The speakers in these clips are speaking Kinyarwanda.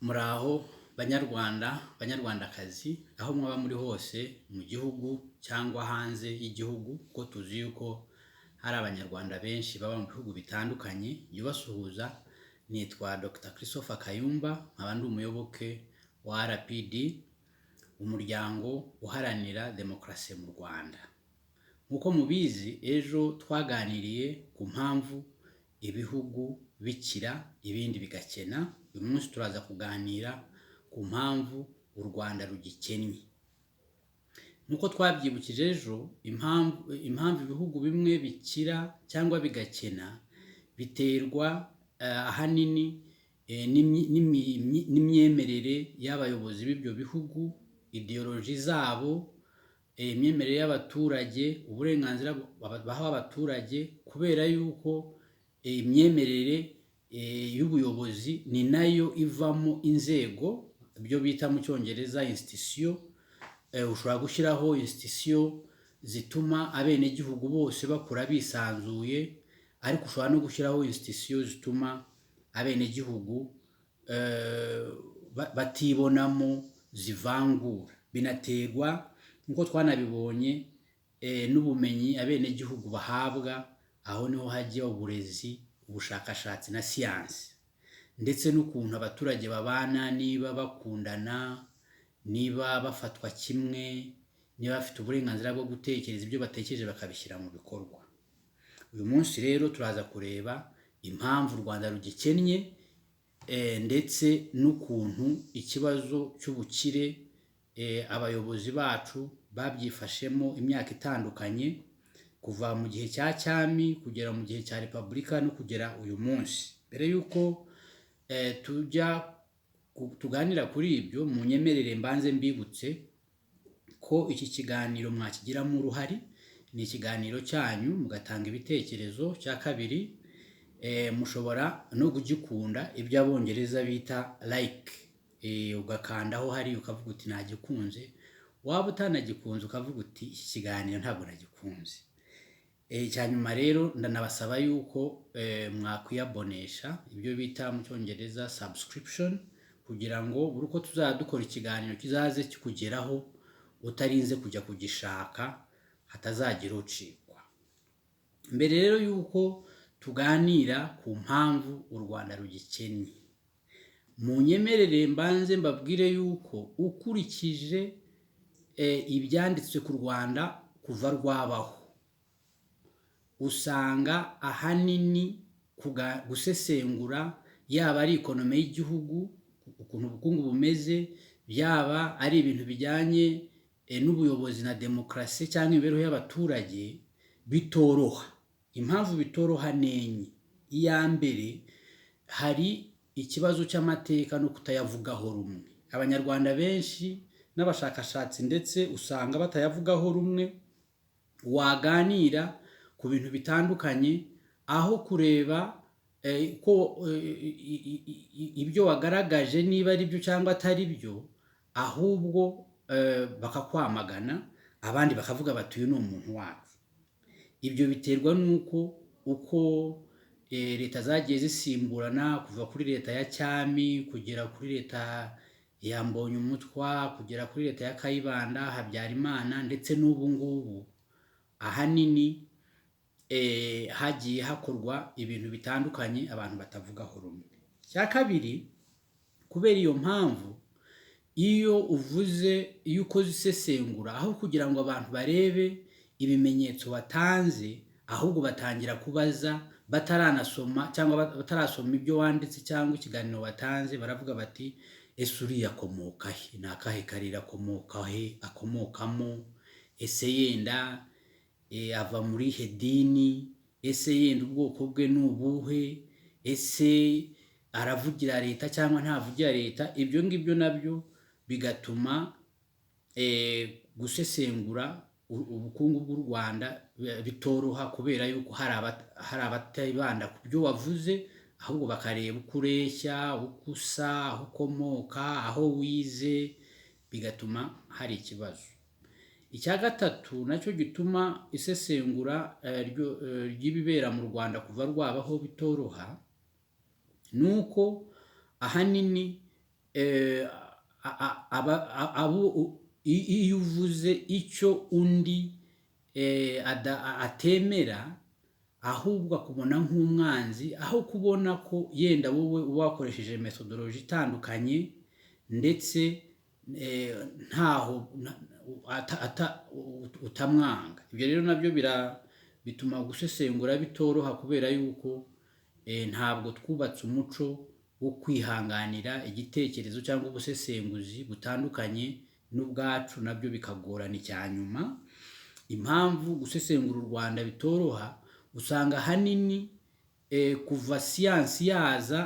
Muraho banyarwanda banyarwandakazi aho mwaba muri hose mu gihugu cyangwa hanze y'igihugu, ko tuzi yuko hari abanyarwanda benshi baba mu bihugu bitandukanye. Yubasuhuza, nitwa Dr. Christopher Kayumba, nkaba ndi umuyoboke wa RPD, umuryango uharanira demokarasi mu Rwanda. Nkuko mubizi, ejo twaganiriye ku mpamvu ibihugu bikira ibindi bigakena. Uyu munsi turaza kuganira ku mpamvu u Rwanda rugikennye. Nkuko twabyibukije ejo, impamvu ibihugu bimwe bikira cyangwa bigakena biterwa ahanini n'imyemerere y'abayobozi b'ibyo bihugu, ideoloji zabo, imyemerere y'abaturage, uburenganzira baha abaturage, kubera yuko imyemerere y'ubuyobozi ni nayo ivamo inzego, ibyo bita mu cyongereza institution. Ushobora gushyiraho institution zituma abenegihugu bose bakura bisanzuye, ariko ushobora no gushyiraho institution zituma abenegihugu batibonamo, zivangura. Binaterwa nkuko twanabibonye n'ubumenyi abenegihugu bahabwa, aho niho hajya uburezi, ubushakashatsi na siyansi, ndetse n'ukuntu abaturage babana, niba bakundana, niba bafatwa kimwe, niba bafite uburenganzira bwo gutekereza ibyo batekereje bakabishyira mu bikorwa. Uyu munsi rero turaza kureba impamvu u Rwanda rugikennye, ndetse n'ukuntu ikibazo cy'ubukire abayobozi bacu babyifashemo imyaka itandukanye, kuva mu gihe cya cyami kugera mu gihe cya repubulika no kugera uyu munsi. Mbere yuko tuganira kuri ibyo, mu nyemerere mbanze mbibutse ko iki kiganiro mwakigiramo uruhare. Ni ikiganiro cyanyu, mugatanga ibitekerezo. Cya kabiri, mushobora no kugikunda, ibyo abongereza bita like, ugakandaho hari ukavuga uti nagikunze. Waba utanagikunze ukavuga uti iki kiganiro ntabwo nagikunze. Cyanyuma rero ndanabasaba yuko mwakwiyabonesha, ibyo bita mu cyongereza subscription, kugira ngo buri uko tuzadukora ikiganiro kizaze kikugeraho utarinze kujya kugishaka, hatazagira ucikwa. Mbere rero yuko tuganira ku mpamvu u Rwanda rugikennye, mu nyemerere mbanze mbabwire yuko ukurikije ibyanditswe ku Rwanda kuva rwabaho, usanga ahanini gusesengura, yaba ari ekonomi y'igihugu, ukuntu ubukungu bumeze, byaba ari ibintu bijyanye n'ubuyobozi na demokarasi cyangwa imibereho y'abaturage, bitoroha. Impamvu bitoroha nenye: iya mbere, hari ikibazo cy'amateka no kutayavugaho rumwe. Abanyarwanda benshi n'abashakashatsi ndetse usanga batayavugaho rumwe. Waganira ku bintu bitandukanye, aho kureba ko ibyo wagaragaje niba ari byo cyangwa atari byo, ahubwo bakakwamagana, abandi bakavuga bati uyu ni umuntu wacu. Ibyo biterwa n'uko leta zagiye zisimburana, kuva kuri leta ya cyami kugera kuri leta ya Mbonyumutwa, kugera kuri leta ya Kayibanda, Habyarimana, ndetse n'ubu ngubu. Ahanini hagiye hakorwa ibintu bitandukanye abantu batavugaho rumwe. Cya kabiri, kubera iyo mpamvu, iyo ukoze isesengura, aho kugira ngo abantu barebe ibimenyetso watanze, ahubwo batangira kubaza, bataranasoma cyangwa batarasoma ibyo wanditse cyangwa ikiganiro watanze. Baravuga bati ese uriya akomoka he? Ni akahe karere akomoka he? Akomokamo? Ese yenda ava muri he dini? Ese yenda ubwoko bwe ni ubuhe? Ese aravugira leta cyangwa ntavugira leta? Ibyo ngibyo nabyo bigatuma gusesengura ubukungu bw'u Rwanda bitoroha, kubera yuko hari abatibanda ku byo wavuze, ahubwo bakareba uko ureshya, uko usa, aho ukomoka, aho wize, bigatuma hari ikibazo. Icya gatatu nacyo gituma isesengura ry'ibibera mu Rwanda kuva rwabaho bitoroha, nuko ahanini eh, iyo uvuze icyo undi atemera, ahubwo akubona nk'umwanzi, aho kubona ko yenda wowe uba wakoresheje methodology itandukanye ndetse ntaho utamwanga. Ibyo rero nabyo bituma gusesengura bitoroha, kubera yuko ntabwo twubatse umuco wo kwihanganira igitekerezo cyangwa ubusesenguzi butandukanye n'ubwacu, nabyo bikagorana icyanyuma. Impamvu gusesengura u Rwanda bitoroha, usanga ahanini kuva yaza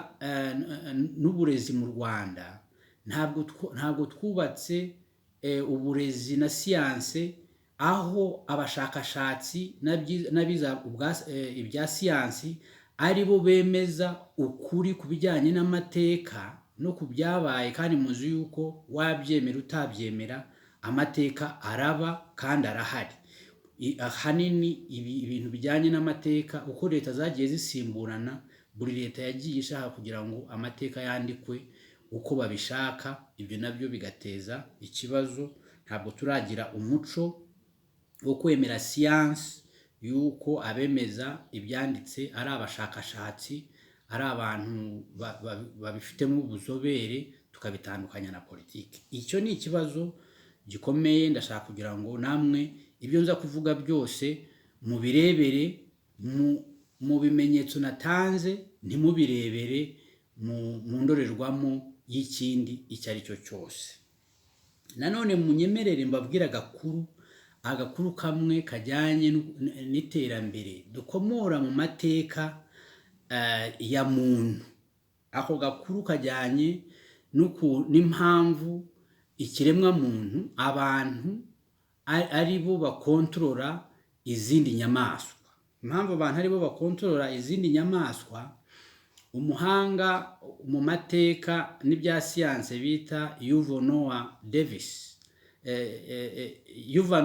n'uburezi mu Rwanda ntabwo twubatse uburezi na siyanse, aho abashakashatsi n'abiza ibya siyansi ari bo bemeza ukuri ku bijyanye n'amateka no ku byabaye, kandi muzi yuko wabyemera utabyemera amateka araba kandi arahari. Ahanini ibintu bijyanye n'amateka, uko leta zagiye zisimburana, buri leta yagiye ishaka kugira ngo amateka yandikwe uko babishaka. Ibyo nabyo bigateza ikibazo. Ntabwo turagira umuco wo kwemera siyansi, yuko abemeza ibyanditse ari abashakashatsi, ari abantu babifitemo ubuzobere, tukabitandukanya na politiki. Icyo ni ikibazo gikomeye. Ndashaka kugira ngo namwe ibyo nza kuvuga byose mubirebere mu bimenyetso natanze, ntimubirebere mu ndorerwamo y'ikindi icyo ari cyo cyose. Nanone munyemerere mbabwira agakuru kamwe kajyanye n'iterambere dukomora mu mateka ya muntu. Ako gakuru kajyanye n'impamvu ikiremwa muntu, abantu ari bo bakontorora izindi nyamaswa. Impamvu abantu ari bo bakontorora izindi nyamaswa, umuhanga mu mateka n'ibya siyanse bita Yuval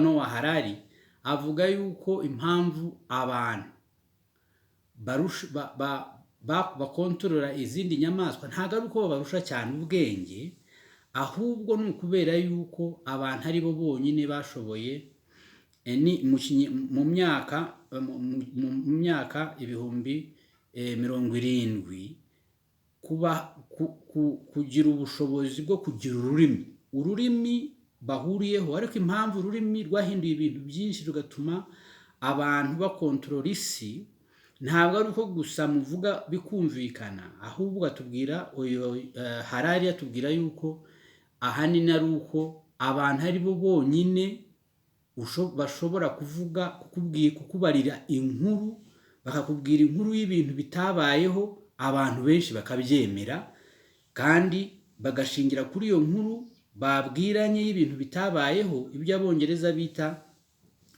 Noah Harari avuga yuko impamvu abantu bakontorora izindi nyamaswa ntabwo ari uko babarusha cyane ubwenge, ahubwo ni ukubera yuko abantu ari bo bonyine bashoboye mu myaka ibihumbi 70 kugira ubushobozi bwo kugira ururimi bahuriyeho. Ariko impamvu ururimi rwahinduye ibintu byinshi rugatuma abantu bakontorora isi, ntabwo ari uko gusa muvuga bikumvikana, ahubwo atubwira Harari atubwira yuko ahanini ari uko abantu ari bo bonyine bashobora kukubarira inkuru, bakakubwira inkuru y'ibintu bitabayeho, abantu benshi bakabyemera, kandi bagashingira kuri iyo nkuru babwiranye y'ibintu bitabayeho, ibyo abongereza bita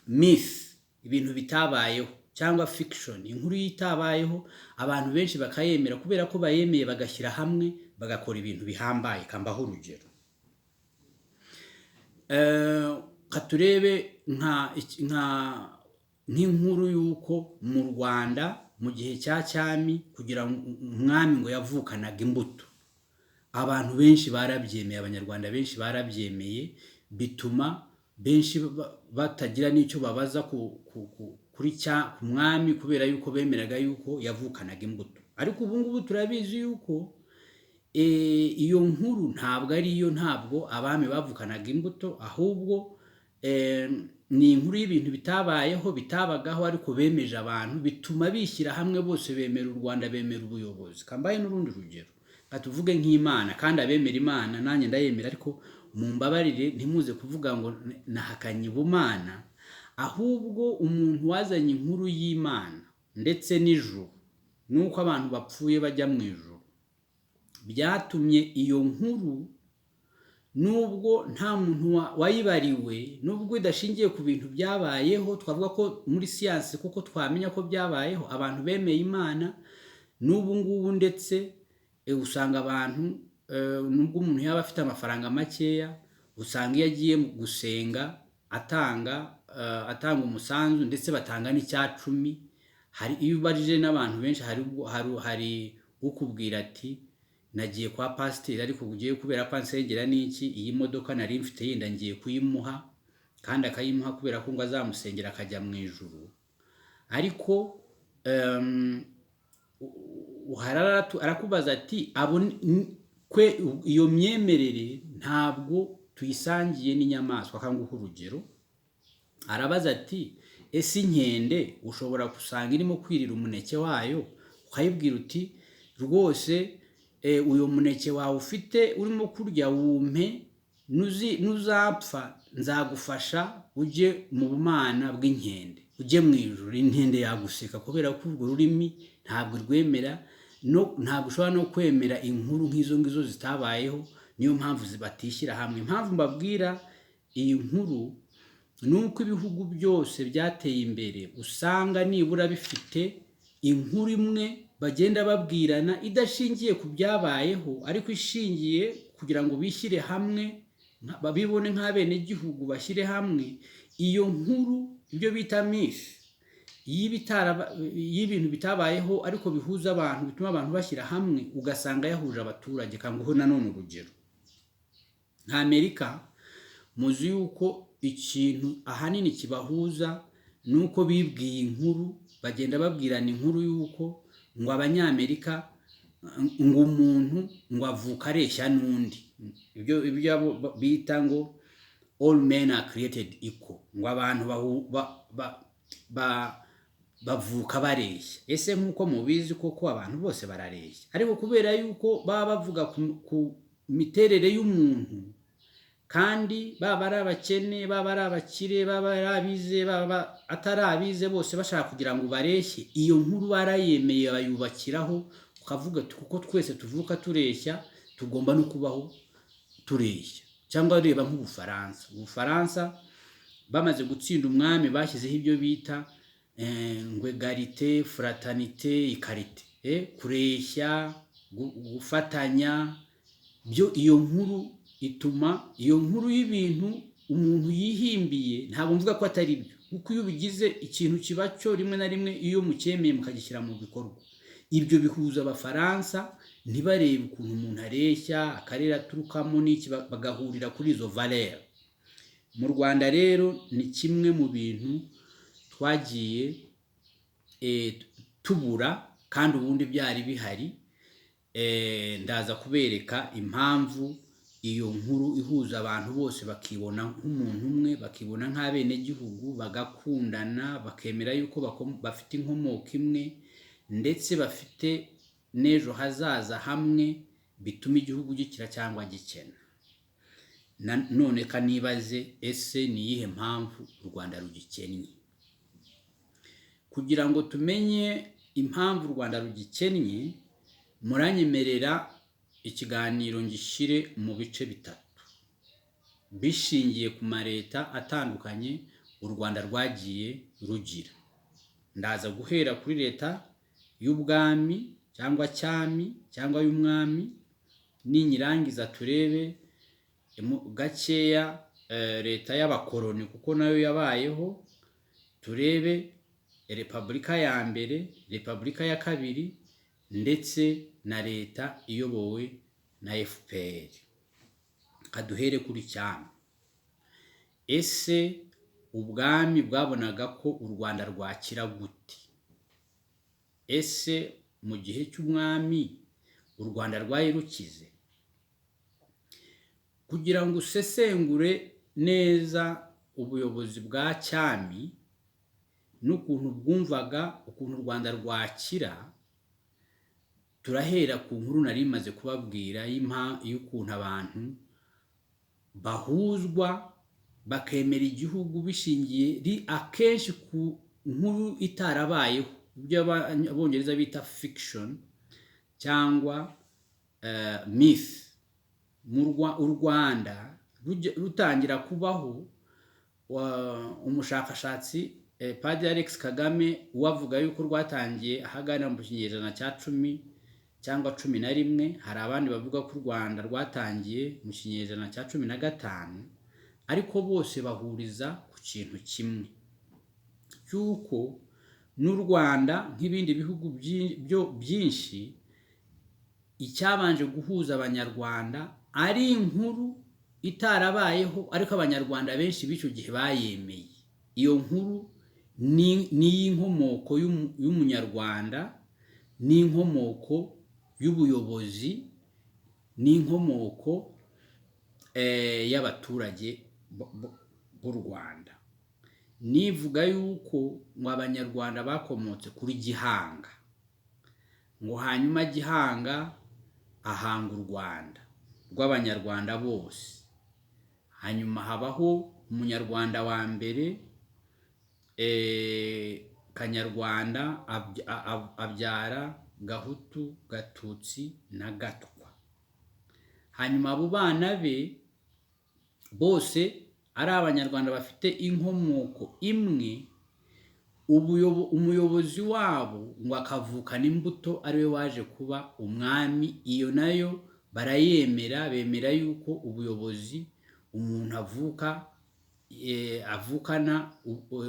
myth, ibintu bitabayeho cyangwa fiction, inkuru y'itabayeho, abantu benshi bakayemera kubera ko bayemeye, bagashyira hamwe bagakora ibintu bihambaye. Kambaho urugero, katurebe nk'inkuru y'uko mu Rwanda mu gihe cya cyami, kugira ngo umwami ngo yavukanaga imbuto. Abantu benshi barabyemeye, abanyarwanda benshi barabyemeye, bituma benshi batagira n'icyo babaza ku mwami, kubera yuko bemeraga yuko yavukanaga imbuto. Ariko ubu ngubu turabizi yuko iyo nkuru ntabwo abami bavukanaga imbuto, ahubwo ni inkuru y'ibintu bitabayeho, bitabagaho, ariko bemeje abantu, bituma bishyira hamwe bose, bemera u Rwanda, bemera ubuyobozi. Kambaye n'urundi rugero, tuvuge nk'Imana, kandi abemera Imana nanjye ndayemera, ariko mumbabarire ntimuze kuvuga ngo nahakanye ubumana, ahubwo umuntu wazanye inkuru y'Imana ndetse n'ijuru, nuko abantu bapfuye bajya mu ijuru, byatumye iyo nkuru, nubwo nta muntu wayibariwe, nubwo idashingiye ku bintu byabayeho, twavuga ko muri siyansi kuko twamenya ko byabayeho, abantu bemeye Imana n'ubu ngubu. Ndetse usanga abantu, nubwo umuntu yaba afite amafaranga makeya, usanga iyo agiye gusenga atanga umusanzu, ndetse batanga n'icya 10. Iyo ubarije n'abantu benshi, hari ukubwira ati nagiye kwa pasiteri ariko ugiye kubera ko ansengera n'iki, iyi modoka nari mfite yenda ngiye kuyimuha kandi akayimuha kubera ko ngo azamusengera akajya mu ijuru. Ariko arakubaza ati iyo myemerere ntabwo tuyisangiye n'inyamaswa. Akanguha urugero, arabaza ati ese inkende ushobora gusanga irimo kwirira umuneke wayo, ukayibwira uti rwose uyu muneke wawe ufite urimo kurya wumpe, nuzapfa nzagufasha ujye mu bumana bw'inkende, ujye mu ijuru. Inkende yaguseka kubera ko urwo rurimi ntabwo rwemera, ntabwo ushobora no kwemera inkuru nk'izo ngizo zitabayeho. Niyo mpamvu batishyira hamwe. Impamvu mbabwira iyi nkuru ni uko ibihugu byose byateye imbere usanga nibura bifite inkuru imwe bagenda babwirana, idashingiye ku byabayeho ariko ishingiye kugira ngo bishyire hamwe, babibone nk'abenegihugu bashyire hamwe. Iyo nkuru ibyo bita myth y'ibintu bitabayeho ariko bihuza abantu, bituma abantu bashyira hamwe, ugasanga yahuje abaturage. Kanguho nanone urugero, nka Amerika, muzi yuko ikintu ahanini kibahuza nuko bibwiye inkuru, bagenda babwirana inkuru yuko ngo Abanyamerika, ngo umuntu ngo avuka areshya n'undi. Ibyo bita ngo all men are created equal, ngo abantu bavuka bareshya. Ese nk'uko mubizi koko abantu bose barareshya, ariko kubera yuko baba bavuga ku miterere y'umuntu, kandi baba ari abakene, baba ari abakire, baba ari abize, baba atari abize, bose bashaka kugira ngo bareshye, iyo nkuru barayemeye bayubakiraho. Ukavuga kuko twese tuvuka tureshya, tugomba no kubaho tureshya. Cyangwa reba nk'Ubufaransa bamaze gutsinda umwami bashyizeho ibyo bita ngo egalite, fraternite, ikarite, kureshya, gufatanya. Iyo nkuru ituma, iyo nkuru y'ibintu umuntu yihimbiye, ntabwo mvuga ko atari byo, kuko iyo bigize ikintu kiba cyo rimwe na rimwe, iyo mucyemeye mukagishyira mu bikorwa. Ibyo bihuza Abafaransa, ntibarebe ukuntu umuntu areshya, akarere aturukamo n'iki, bagahurira kuri izo valeur. Mu Rwanda rero ni kimwe mu bintu twagiye tubura, kandi ubundi byari bihari. Ndaza kubereka impamvu iyo nkuru ihuza abantu bose, bakibona nk'umuntu umwe, bakibona nk'abenegihugu, bagakundana, bakemera yuko bafite inkomoko imwe, ndetse bafite n'ejo hazaza hamwe, bituma igihugu gikira cyangwa gikena. None kanibaze, ese ni iyihe mpamvu u Rwanda rugikennye? Kugira ngo tumenye impamvu u Rwanda rugikennye, muranyemerera ikiganiro ngishyire mu bice bitatu, bishingiye ku mareta atandukanye u Rwanda rwagiye rugira. Ndaza guhera kuri leta y'ubwami cyangwa cyami cyangwa y'umwami, ninyirangiza turebe gakeya leta y'abakoloni kuko nayo yabayeho, turebe repubulika ya mbere, repubulika ya kabiri, ndetse na leta iyobowe na FPR. Kaduhere kuri cyami. Ese ubwami bwabonaga ko u Rwanda rwakira gute? Ese mu gihe cy'umwami u Rwanda rwari rukize? Kugira ngo usesengure neza ubuyobozi bwa cyami n'ukuntu bwumvaga ukuntu u Rwanda rwakira, turahera ku nkuru nari maze kubabwira y'ukuntu abantu bahuzwa bakemera igihugu bishingiye akenshi ku nkuru itarabayeho, ibyo abongereza bita fiction cyangwa myth. U Rwanda rutangira kubaho, umushakashatsi Padiri Alex Kagame wavuga yuko rwatangiye ahagana mu kinyejana cya 10 cyangwa 11. Hari abandi bavuga ko u Rwanda rwatangiye mu kinyejana cya 15, ariko bose bahuriza ku kintu kimwe, cyuko n'u Rwanda nk'ibindi bihugu byinshi icyabanje guhuza abanyarwanda ari inkuru itarabayeho ariko abanyarwanda benshi b'icyo gihe bayemeye. Iyo nkuru ni iy'inkomoko y'umunyarwanda, n'inkomoko y'ubuyobozi, n'inkomoko y'abaturage b'u Rwanda. Nivuga yuko ngo abanyarwanda bakomotse kuri Gihanga, ngo hanyuma Gihanga ahanga u Rwanda rw'abanyarwanda bose, hanyuma habaho umunyarwanda wa mbere Kanyarwanda abyara Gahutu, Gatutsi na Gatwa. Hanyuma abo bana be bose ari abanyarwanda bafite inkomoko imwe, umuyobozi wabo ngo akavukana imbuto ariwe waje kuba umwami. Iyo nayo barayemera, bemera yuko ubuyobozi umuntu avukana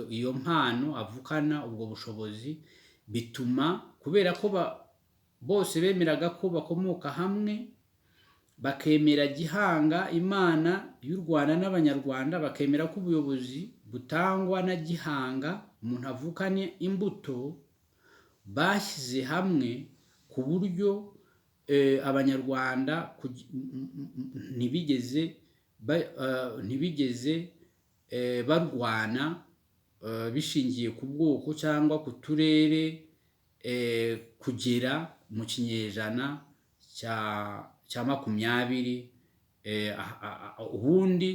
iyo mpano, avukana ubwo bushobozi, bituma kubera ko bose bemeraga ko bakomoka hamwe, bakemera Gihanga, Imana y'u Rwanda n'abanyarwanda, bakemera ko ubuyobozi butangwa na Gihanga, umuntu avukane imbuto, bashyize hamwe ku buryo abanyarwanda ntibigeze barwana bishingiye ku bwoko cyangwa ku turere kugera mu kinyejana cya 20. Ubundi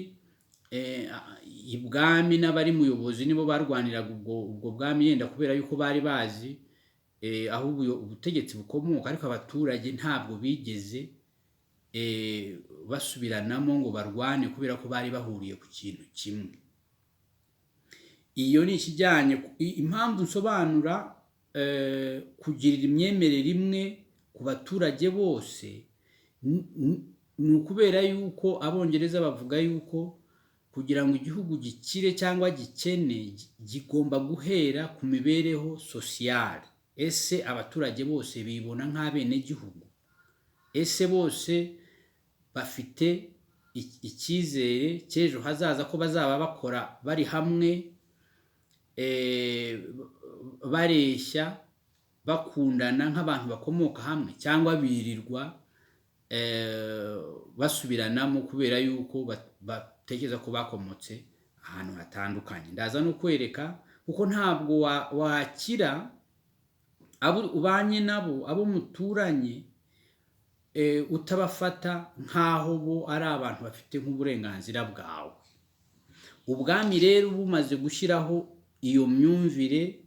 ibwami n'abari muyobozi nibo barwaniraga ubwo bwami, yenda kubera yuko bari bazi aho ubutegetsi bukomoka, ariko abaturage ntabwo bigeze basubiranamo ngo barwane kubera ko bari bahuriye ku kintu kimwe. Iyo ni ikijyanye impamvu nsobanura kugirira imyemerere imwe ku baturage bose, ni ukubera yuko Abongereza bavuga yuko kugira ngo igihugu gikire cyangwa gikene gigomba guhera ku mibereho sosiyale. Ese abaturage bose bibona nk'abenegihugu? Ese bose bafite icyizere cy'ejo hazaza ko bazaba bakora bari hamwe, bareshya, bakundana nk'abantu bakomoka hamwe, cyangwa birirwa basubiranamo kubera yuko batekereza ko bakomotse ahantu hatandukanye? Ndaza no kwereka kuko ntabwo wakira abo ubanye nabo, abo muturanye, utabafata nk'aho bo ari abantu bafite nk'uburenganzira bwawe. Ubwami rero bumaze gushyiraho iyo myumvire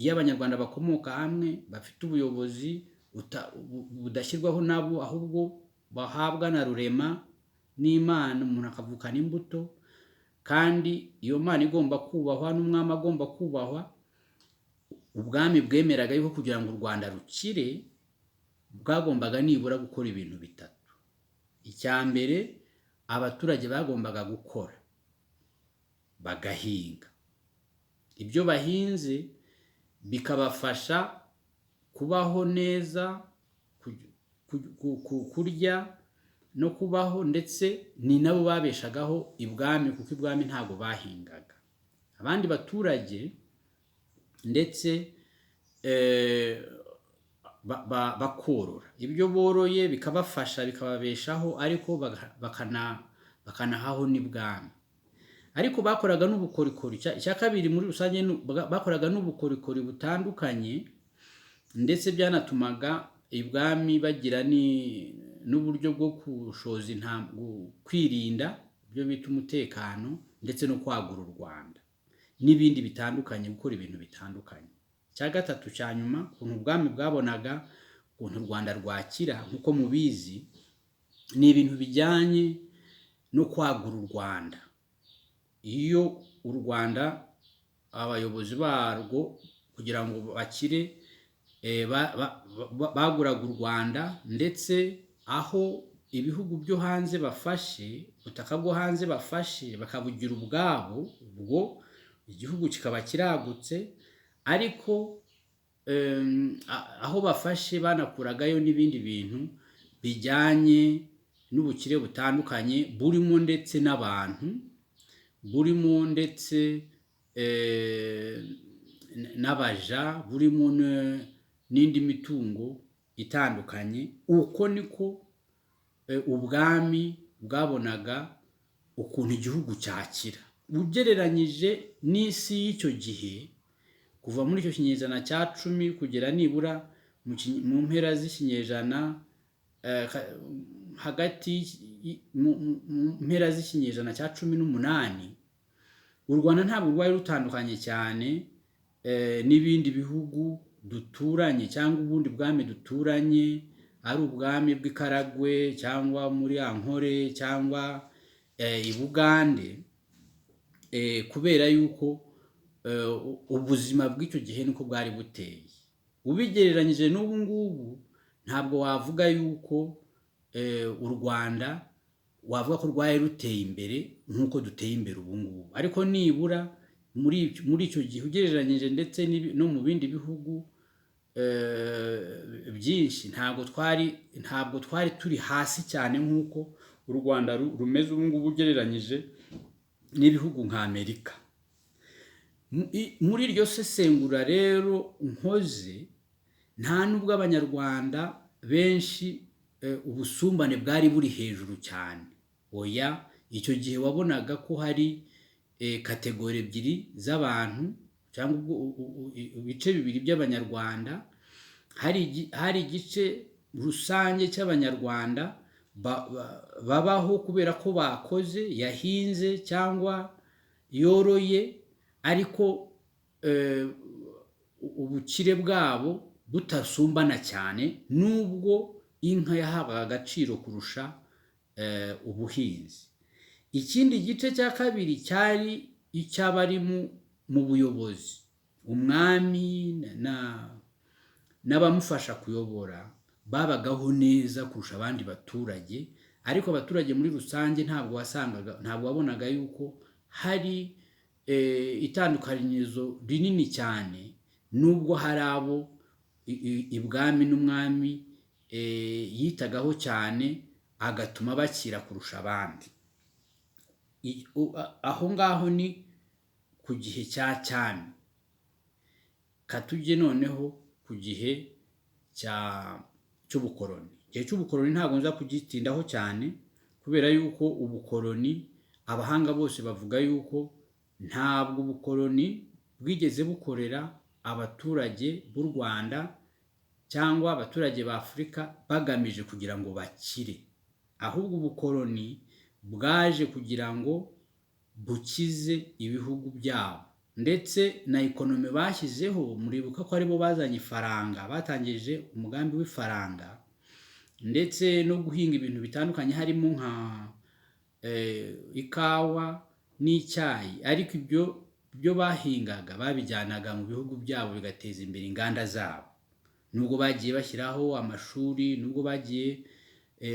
y'abanyarwanda bakomoka hamwe, bafite ubuyobozi budashyirwaho nabo, ahubwo bahabwa na rurema n'Imana, umuntu akavukana imbuto, kandi iyo Mana igomba kubahwa n'umwami agomba kubahwa. Ubwami bwemeraga yuko kugira ngo u Rwanda rukire bwagombaga nibura gukora ibintu bitatu. Icya mbere, abaturage bagombaga gukora, bagahinga. Ibyo bahinze bikabafasha kubaho neza, kurya no kubaho, ndetse ni nabo babeshagaho ibwami kuko ibwami ntabwo bahingaga. Abandi baturage ndetse bakorora, ibyo boroye bikabafasha bikababeshaho, ariko bakanahaho n'ibwami. Ariko bakoraga n'ubukorikori. Icya kabiri muri rusange, bakoraga n'ubukorikori butandukanye, ndetse byanatumaga ibwami bagira n'uburyo bwo kushoza kwirinda, ibyo bita umutekano, ndetse no kwagura u Rwanda n'ibindi bitandukanye, gukora ibintu bitandukanye. Icya gatatu cya nyuma, ukuntu ubwami bwabonaga ukuntu u Rwanda rwakira, nk'uko mubizi, ni ibintu bijyanye no kwagura u Rwanda. Iyo u Rwanda abayobozi barwo kugira ngo bakire baguraga u Rwanda, ndetse aho ibihugu byo hanze bafashe, ubutaka bwo hanze bafashe, bakabugira ubwabo, ubwo igihugu kikaba kiragutse. Ariko aho bafashe banakuragayo n'ibindi bintu bijyanye n'ubukire butandukanye burimo ndetse n'abantu, burimo ndetse n'abaja, burimo n'indi mitungo itandukanye. Uko niko ubwami bwabonaga ukuntu igihugu cyakira ugereranyije n'isi y'icyo gihe, kuva muri icyo kinyejana cya 10 kugera nibura mu mpera z'ikinyejana hagati mu mpera z'ikinyejana cya 18, u Rwanda ntabwo rwari rutandukanye cyane n'ibindi bihugu duturanye cyangwa ubundi bwami duturanye, ari ubwami bw'Ikaragwe cyangwa muri Ankole cyangwa i Bugande, kubera yuko ubuzima bw'icyo gihe niko bwari buteye. Ubigereranyije n'ubu ngubu ntabwo wavuga yuko u Rwanda wavuga ko rwari ruteye imbere nk'uko duteye imbere ubu ngubu, ariko nibura muri icyo gihe ugereranyije ndetse no mu bindi bihugu byinshi, ntabwo twari turi hasi cyane nk'uko u Rwanda rumeze ubu ngubu ugereranyije n'ibihugu nka Amerika. Muri iryo sesengura rero nkoze, nta nubwo abanyarwanda benshi ubusumbane bwari buri hejuru cyane. Oya, icyo gihe wabonaga ko hari kategori ebyiri z'abantu cyangwa ibice bibiri by'abanyarwanda. Hari igice rusange cy'abanyarwanda babaho kubera ko bakoze, yahinze cyangwa yoroye, ariko ubukire bwabo butasumbana cyane, nubwo inka yahabwaga agaciro kurusha ubuhinzi. Ikindi gice cya kabiri cyari icy'abari mu buyobozi, umwami n'abamufasha kuyobora babagaho neza kurusha abandi baturage, ariko abaturage muri rusange ntabwo wabonaga yuko hari itandukanyirizo rinini cyane, nubwo hari abo ibwami n'umwami yitagaho cyane agatuma bakira kurusha abandi. Aho ngaho ni ku gihe cya cyami. Katujye noneho ku gihe cy'ubukoroni. Igihe cy'ubukoroni ntabwo nza kugitindaho cyane, kubera yuko ubukoroni abahanga bose bavuga yuko ntabwo ubukoroni bwigeze bukorera abaturage b'u Rwanda cyangwa abaturage ba Afurika bagamije kugira ngo bakire, ahubwo ubukoroni bwaje kugira ngo bukize ibihugu byabo, ndetse na ekonomi bashyizeho. Muribuka ko aribo bazanye ifaranga, batangije umugambi w'ifaranga, ndetse no guhinga ibintu bitandukanye harimo nka ikawa n'icyayi, ariko ibyo bahingaga babijyanaga mu bihugu byabo bigateza imbere inganda zabo. Nubwo bagiye bashyiraho amashuri, nubwo bagiye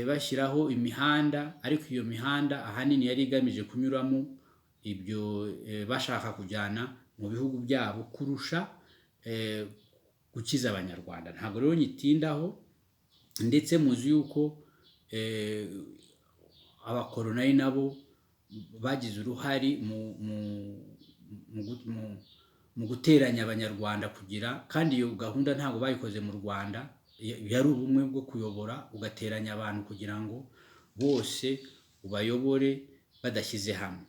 bashyiraho imihanda, ariko iyo mihanda ahanini yari igamije kunyuramo ibyo bashaka kujyana mu bihugu byabo kurusha gukiza abanyarwanda. Ntabwo rero nyitindaho, ndetse muzi yuko abakoloni nabo bagize uruhare mu guteranya abanyarwanda kandi iyo gahunda ntabwo bayikoze mu Rwanda, yari ubumwe bwo kuyobora, ugateranya abantu kugira ngo bose ubayobore badashyize hamwe.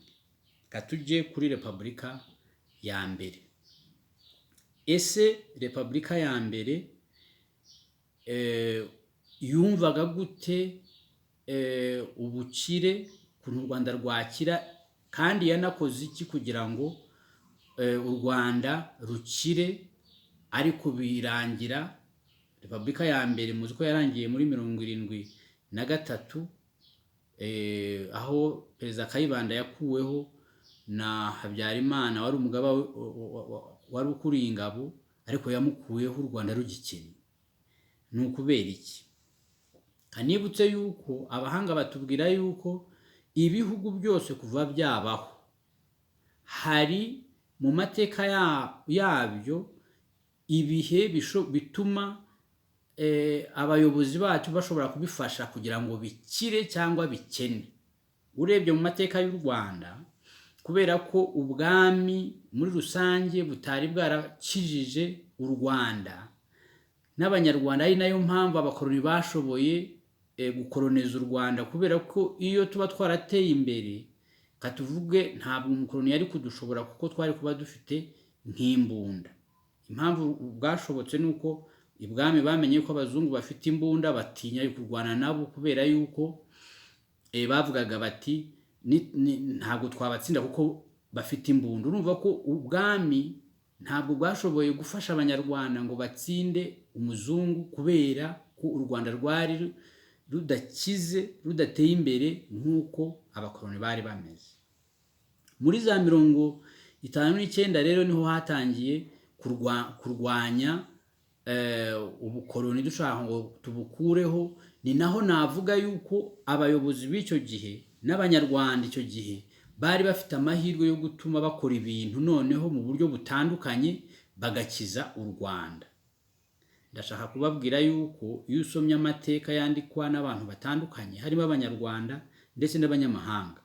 Katujye kuri Repubulika ya mbere. Ese Repubulika ya mbere yumvaga gute ubukire, ukuntu u Rwanda rwakira, kandi yanakoze iki kugira ngo u Rwanda rukire? Ariko birangira Repubulika ya mbere muzi ko yarangiye muri 73, aho Perezida Kayibanda yakuweho na Habyarimana wari umugaba wari ukuriye ingabo, ariko yamukuyeho u Rwanda rugikennye. Ni ukubera iki? Kanibutse yuko abahanga batubwira yuko ibihugu byose kuva byabaho, hari mu mateka yabyo ibihe bituma abayobozi bacu bashobora kubifasha kugira ngo bikire cyangwa bikene. Urebye mu mateka y'u Rwanda, kubera ko ubwami muri rusange butari bwarakijije u Rwanda n'abanyarwanda, ari nayo mpamvu abakoloni bashoboye gukoloniza u Rwanda, kubera ko iyo tuba twarateye imbere katuvuge ntabwo umukoloni yari kudushobora kuko twari kuba dufite nk'imbunda. Impamvu bwashobotse nuko ibwami bamenye ko abazungu bafite imbunda, batinya kurwana nabo kubera yuko bavugaga bati ntabwo twabatsinda kuko bafite imbunda. Urumva ko ubwami ntabwo bwashoboye gufasha abanyarwanda ngo batsinde umuzungu kubera ko u Rwanda rwari rudakize, rudateye imbere nk'uko abakoloni bari bameze. Muri za 59 rero niho hatangiye kurwanya ubukoloni dushaka ngo tubukureho. Ni naho navuga yuko abayobozi b'icyo gihe n'abanyarwanda icyo gihe bari bafite amahirwe yo gutuma bakora ibintu noneho mu buryo butandukanye bagakiza u Rwanda. Ndashaka kubabwira yuko iyo usomye amateka yandikwa n'abantu batandukanye, harimo abanyarwanda ndetse n'abanyamahanga,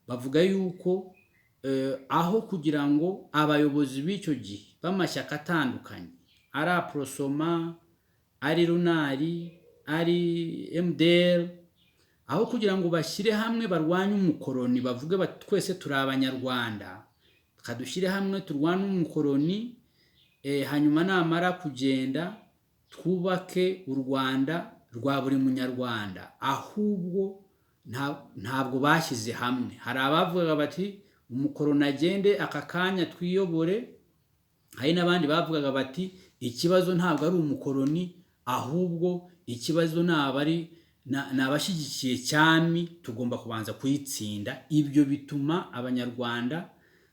bavuga yuko aho kugira ngo abayobozi b'icyo gihe b'amashyaka atandukanye, ari Aprosoma, ari Runari, ari MDR, aho kugira ngo bashyire hamwe barwanye umukoloni, bavuge bati twese turi abanyarwanda, tukadushyire hamwe turwane umukoloni, hanyuma namara kugenda twubake u Rwanda rwa buri munyarwanda, ahubwo ntabwo bashyize hamwe. Hari abavugaga bati umukoloni agende aka kanya twiyobore, hari n'abandi bavugaga bati ikibazo ntabwo ari umukoloni, ahubwo ikibazo n'abashyigikiye cyami, tugomba kubanza kuyitsinda. Ibyo bituma abanyarwanda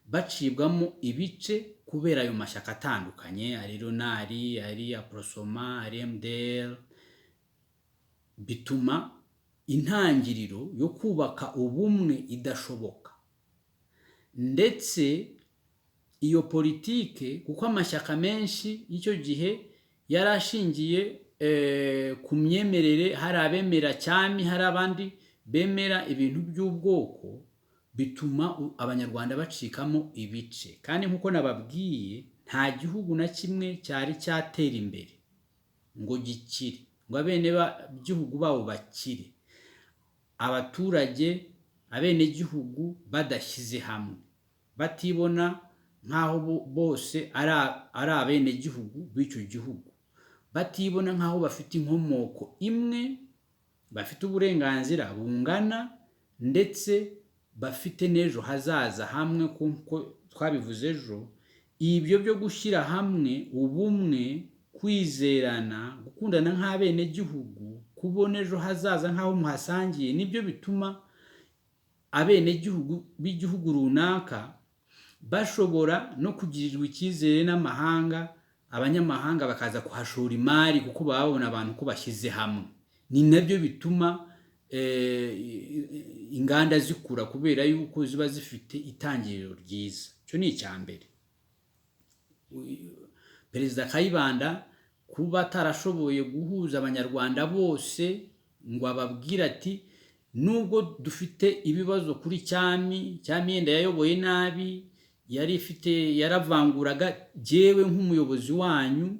bacibwamo ibice kubera ayo mashyaka atandukanye, ari Runari, ari Aprosoma, ari MDR. Bituma intangiriro yo kubaka ubumwe idashoboka. Ndetse iyo politike, kuko amashyaka menshi y'icyo gihe yarashingiye ku myemerere, hari abemera cyami, hari abandi bemera ibintu by'ubwoko, bituma abanyarwanda bacikamo ibice. Kandi nk'uko nababwiye, nta gihugu na kimwe cyari cyatera imbere ngo gikire, ngo abenegihugu babo bakire, abaturage abenegihugu badashyize hamwe, batibona nk'aho bose ari abenegihugu b'icyo gihugu, batibona nk'aho bafite inkomoko imwe, bafite uburenganzira bungana, ndetse bafite n'ejo hazaza hamwe. kuko twabivuze ejo, ibyo byo gushyira hamwe ubumwe, kwizerana, gukundana nk'abenegihugu, kubona ejo hazaza nk'aho muhasangiye, nibyo bituma abenegihugu b'igihugu runaka bashobora no kugirirwa icyizere n'amahanga, abanyamahanga bakaza kuhashora imari kuko baba babona abantu ko bashyize hamwe. Ni nabyo bituma inganda zikura, kubera yuko ziba zifite itangiriro ryiza. Cyo ni icya mbere. Perezida Kayibanda kuba atarashoboye guhuza abanyarwanda bose ngo ababwire ati nubwo dufite ibibazo kuri cyami yenda yayoboye nabi, yaravanguraga, jyewe nk'umuyobozi wanyu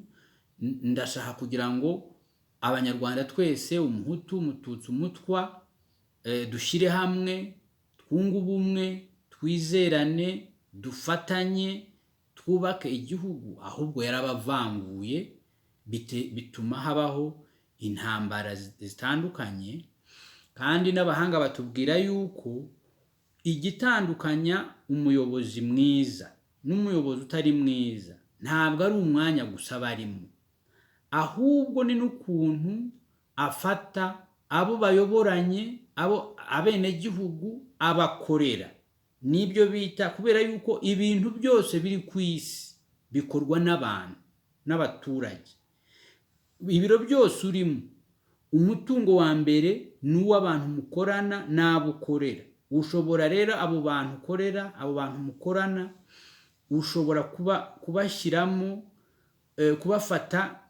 ndashaka kugira ngo abanyarwanda twese, umuhutu, umututsi, umutwa, dushyire hamwe, twunge ubumwe, twizerane, dufatanye, twubake igihugu. Ahubwo yarabavanguye, bituma habaho intambara zitandukanye. Kandi n'abahanga batubwira yuko igitandukanya umuyobozi mwiza n'umuyobozi utari mwiza ntabwo ari umwanya gusa barimo, ahubwo ni n'ukuntu afata abo bayoboranye, abenegihugu abakorera. Nibyo bita, kubera yuko ibintu byose biri ku isi bikorwa n'abantu n'abaturage. Ibiro byose urimo, umutungo wa mbere ni uw'abantu mukorana n'abo ukorera. Ushobora rero abo bantu ukorera, abo bantu mukorana, ushobora kubashyiramo kubafata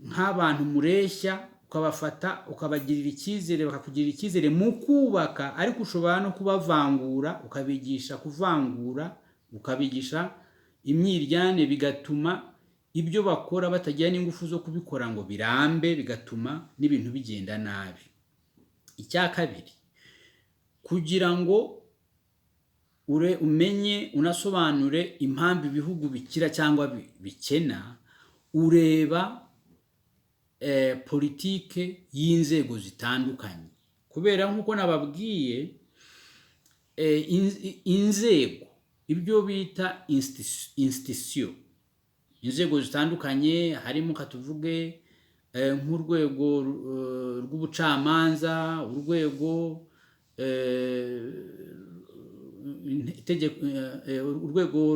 nk'abantu mureshya, ukabafata ukabagirira icyizere, bakakugirira icyizere mu kubaka, ariko ushobora no kubavangura, ukabigisha kuvangura, ukabigisha imyiryane, bigatuma ibyo bakora batagira n'ingufu zo kubikora ngo birambe, bigatuma n'ibintu bigenda nabi. Icya kabiri, kugira ngo umenye unasobanure impamvu ibihugu bikira cyangwa bikena, ureba politike y'inzego zitandukanye, kubera nk'uko nababwiye, inzego, ibyo bita institution, inzego zitandukanye, harimo katuvuge nk'urwego rw'ubucamanza, urwego urwego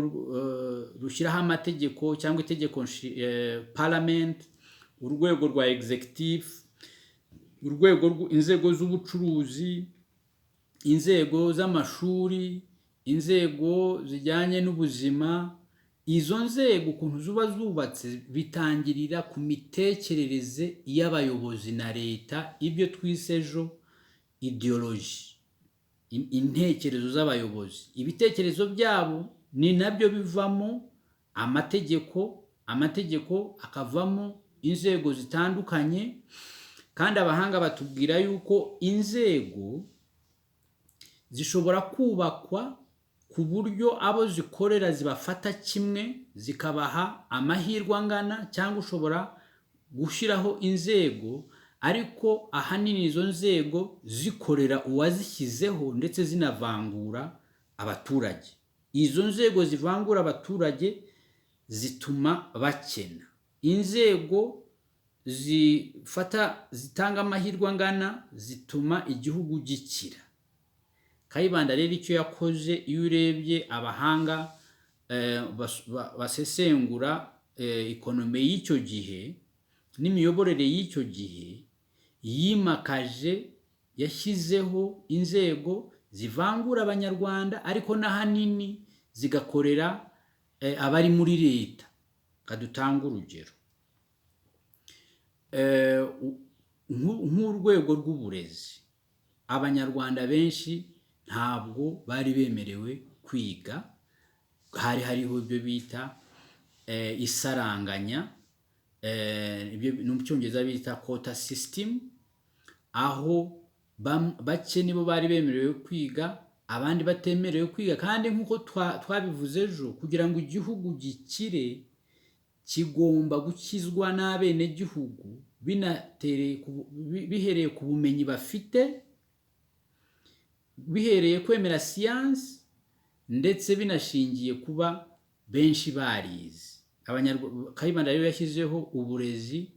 rushyiraho amategeko cyangwa itegeko parliament, urwego rwa executive, urwego inzego z'ubucuruzi, inzego z'amashuri, inzego zijyanye n'ubuzima. Izo nzego ukuntu zuba zubatse bitangirira ku mitekerereze y'abayobozi na leta, ibyo twise ejo ideology, intekerezo z'abayobozi. Ibitekerezo byabo ni nabyo bivamo amategeko akavamo inzego zitandukanye. Kandi abahanga batubwira yuko inzego zishobora kubakwa ku buryo abo zikorera zibafata kimwe, zikabaha amahirwe angana, cyangwa ushobora gushyiraho inzego ariko ahanini izo nzego zikorera uwazishyizeho ndetse zinavangura abaturage. Izo nzego zivangura abaturage zituma bakena. Inzego zitanga amahirwe angana zituma igihugu gikira. Kayibanda rero icyo yakoze, iyo urebye abahanga basesengura ekonomi y'icyo gihe n'imiyoborere y'icyo gihe, yimakaje, yashyizeho inzego zivangura abanyarwanda ariko n'ahanini zigakorera abari muri leta. Kadutanga urugero, nk'urwego rw'uburezi, abanyarwanda benshi ntabwo bari bemerewe kwiga. Hari hariho ibyo bita isaranganya, mu cyongereza bita quota system, aho bake nibo bari bemerewe kwiga, abandi batemerewe kwiga. kandi nk'uko twabivuze ejo, kugira ngo igihugu gikire kigomba gukizwa n'abenegihugu bihereye ku bumenyi bafite, bihereye kwemera siyansi, ndetse binashingiye kuba benshi barize. Kayibanda rero yashyizeho uburezi